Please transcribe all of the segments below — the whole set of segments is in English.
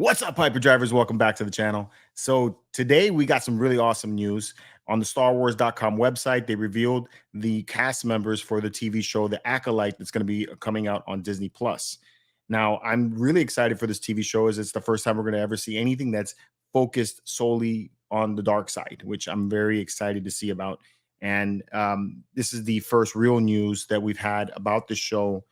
What's up, Hyperdrivers? Welcome back to the channel. So today we got some really awesome news on the StarWars.com website. They revealed the cast members for the TV show, The Acolyte, that's going to be coming out on Disney Plus. Now, I'm really excited for this TV show as it's the first time we're going to ever see anything that's focused solely on the dark side, which I'm very excited to see about. And this is the first real news that we've had about the show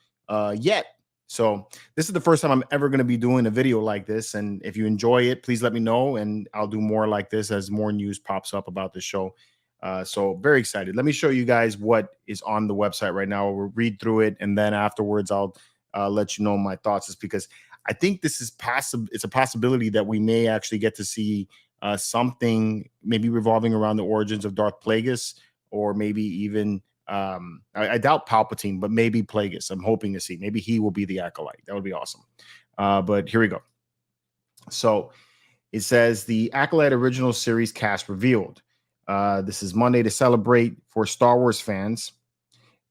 yet. So this is the first time I'm ever going to be doing a video like this. And if you enjoy it, please let me know. And I'll do more like this as more news pops up about the show. So very excited. Let me show you guys what is on the website right now. We'll read through it. And then afterwards, I'll let you know my thoughts. Is because I think this is possible. It's a possibility that we may actually get to see something maybe revolving around the origins of Darth Plagueis, or maybe even I doubt Palpatine, but maybe Plagueis. I'm hoping to see. Maybe he will be the Acolyte. That would be awesome. But here we go. So it says the Acolyte original series cast revealed. This is Monday to celebrate for Star Wars fans.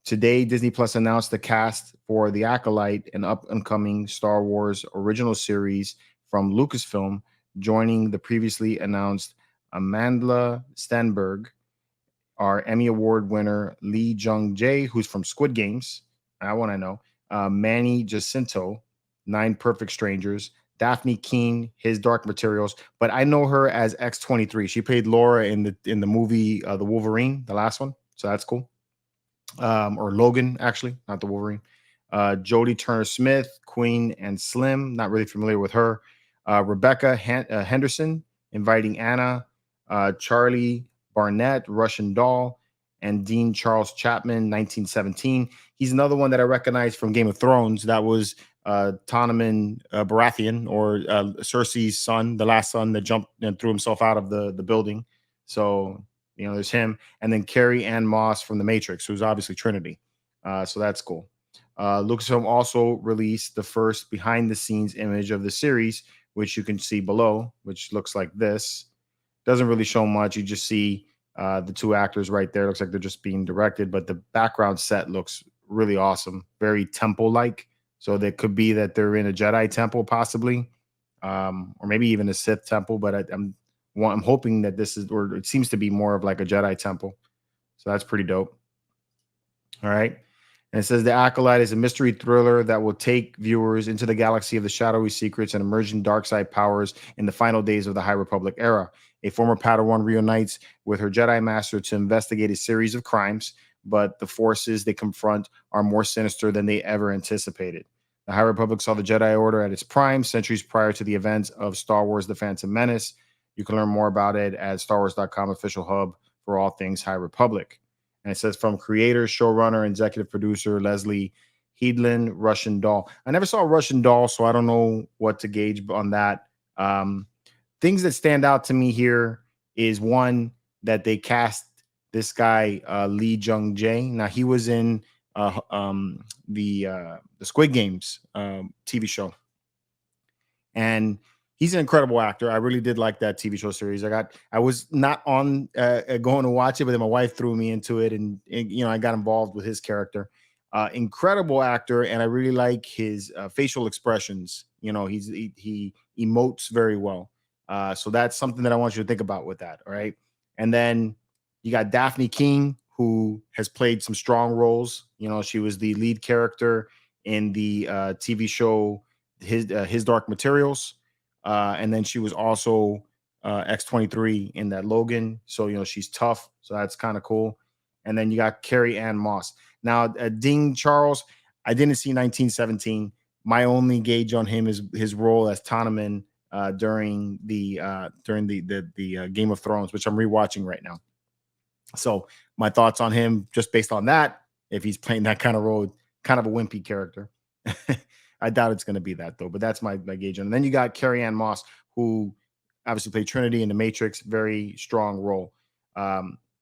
Today, Disney Plus announced the cast for the Acolyte, an up-and-coming Star Wars original series from Lucasfilm, joining the previously announced Amandla Stenberg, our Emmy Award winner Lee Jung-jae, who's from Squid Games. I want to know. Manny Jacinto, 9 Perfect Strangers. Daphne Keane, His Dark Materials. But I know her as X-23. She played Laura in the movie The Wolverine, the last one. So that's cool. Or Logan, actually, not the Wolverine. Jodie Turner-Smith, Queen and Slim. Not really familiar with her. Rebecca Henderson, Inviting Anna. Charlie Barnett, Russian Doll, and Dean Charles Chapman, 1917. He's another one that I recognize from Game of Thrones. That was Tonaman Baratheon, or Cersei's son, the last son that jumped and threw himself out of the building. So, you know, there's him. And then Carrie Ann Moss from The Matrix, who's obviously Trinity. So that's cool. Lucasfilm also released the first behind-the-scenes image of the series, which you can see below, which looks like this. Doesn't really show much. You just see the 2 actors right there. Looks like they're just being directed, but the background set looks really awesome. Very temple-like. So that could be that they're in a Jedi temple, possibly, or maybe even a Sith temple. But I'm hoping that this is, or it seems to be more of like a Jedi temple. So that's pretty dope. All right. And it says the Acolyte is a mystery thriller that will take viewers into the galaxy of the shadowy secrets and emerging dark side powers in the final days of the High Republic era. A former Padawan reunites with her Jedi Master to investigate a series of crimes, but the forces they confront are more sinister than they ever anticipated. The High Republic saw the Jedi Order at its prime centuries prior to the events of Star Wars The Phantom Menace. You can learn more about it at StarWars.com official hub for all things High Republic. And it says from creator, showrunner, executive producer Leslie Headland, Russian Doll. I never saw Russian Doll, so I don't know what to gauge on that. Things that stand out to me here is, one, that they cast this guy Lee Jung-jae. Now he was in the Squid Games TV show, and he's an incredible actor. I really did like that TV show series. I was not on going to watch it, but then my wife threw me into it, and you know, I got involved with his character. Incredible actor, and I really like his facial expressions. You know, he emotes very well. So that's something that I want you to think about with that. All right. And then you got Daphne King, who has played some strong roles. You know, she was the lead character in the TV show His Dark Materials. And then she was also X-23 in that Logan. So, you know, she's tough. So that's kind of cool. And then you got Carrie Ann Moss. Now, Dean Charles, I didn't see 1917. My only gauge on him is his role as Tonaman during the Game of Thrones, which I'm rewatching right now. So my thoughts on him, just based on that, if he's playing that kind of role, kind of a wimpy character. I doubt it's going to be that, though, but that's my gauge. And then you got Carrie Ann Moss, who obviously played Trinity in The Matrix, very strong role.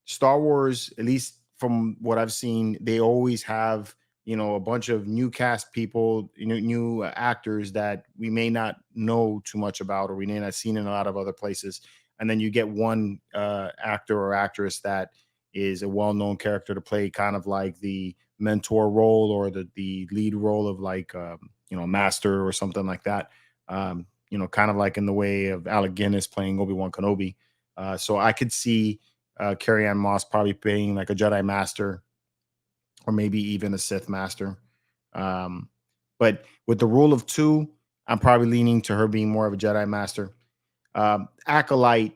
Star Wars, at least from what I've seen, they always have, you know, a bunch of new cast people, new actors that we may not know too much about, or we may not have seen in a lot of other places. And then you get one actor or actress that is a well-known character to play kind of like the mentor role, or the lead role of like, you know, Master or something like that. You kind of like in the way of Alec Guinness playing Obi-Wan Kenobi. So I could see Carrie Ann Moss probably being like a Jedi Master or maybe even a Sith Master. Um, but with the rule of two, I'm probably leaning to her being more of a Jedi Master. Acolyte.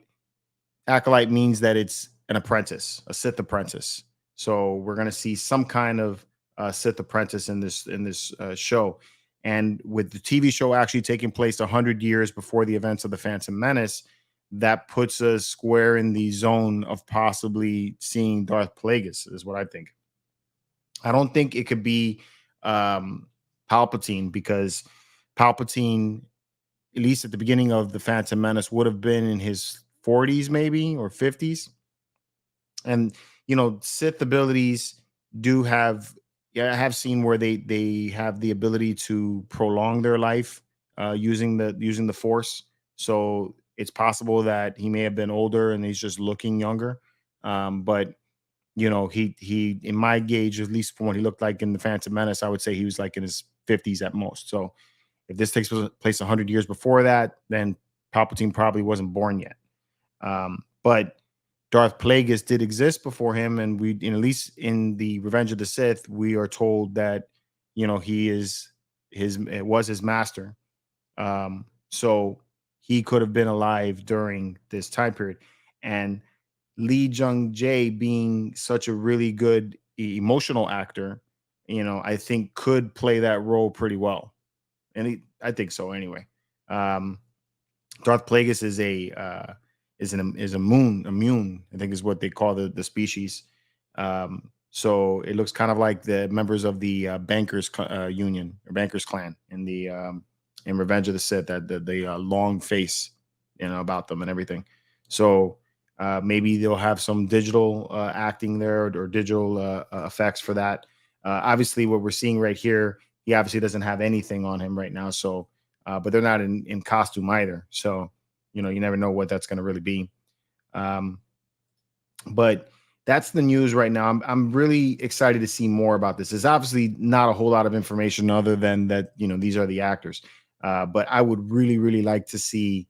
Acolyte means that it's an apprentice, a Sith apprentice. So we're going to see some kind of Sith apprentice in this show. And with the TV show actually taking place 100 years before the events of the Phantom Menace, that puts us square in the zone of possibly seeing Darth Plagueis, is what I think. I don't think it could be um, Palpatine, because Palpatine, at least at the beginning of the Phantom Menace, would have been in his 40s, maybe, or 50s. And Sith abilities do have, yeah, I have seen where they have the ability to prolong their life using the Force. So it's possible that he may have been older and he's just looking younger. But he in my gauge, at least from what he looked like in the Phantom Menace, I would say he was like in his 50s at most. So if this takes place 100 years before that, then Palpatine probably wasn't born yet. But Darth Plagueis did exist before him, and at least in the Revenge of the Sith, we are told that he is it was his master. So he could have been alive during this time period, and Lee Jung Jae, being such a really good emotional actor, I think could play that role pretty well, and I think so anyway. Um, Darth Plagueis is a moon immune, I think is what they call the species. So it looks kind of like the members of the Bankers Union or Bankers Clan in Revenge of the Sith, that the long face, about them and everything. So maybe they'll have some digital acting there, or digital effects for that. Obviously, what we're seeing right here, he obviously doesn't have anything on him right now. So, but they're not in costume either. So, you never know what that's going to really be. Um, but that's the news right now. I'm really excited to see more about this. There's obviously not a whole lot of information other than that, these are the actors. But I would really, really like to see,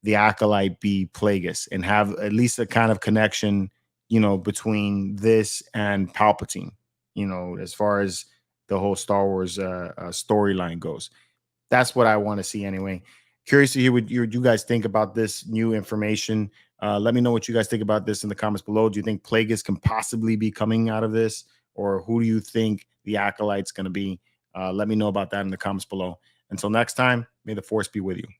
the Acolyte be Plagueis and have at least a kind of connection, between this and Palpatine, as far as the whole Star Wars storyline goes. That's what I want to see anyway. Curious to hear what you guys think about this new information. Let me know what you guys think about this in the comments below. Do you think Plagueis can possibly be coming out of this, or who do you think the Acolyte's going to be? Let me know about that in the comments below. Until next time, may the Force be with you.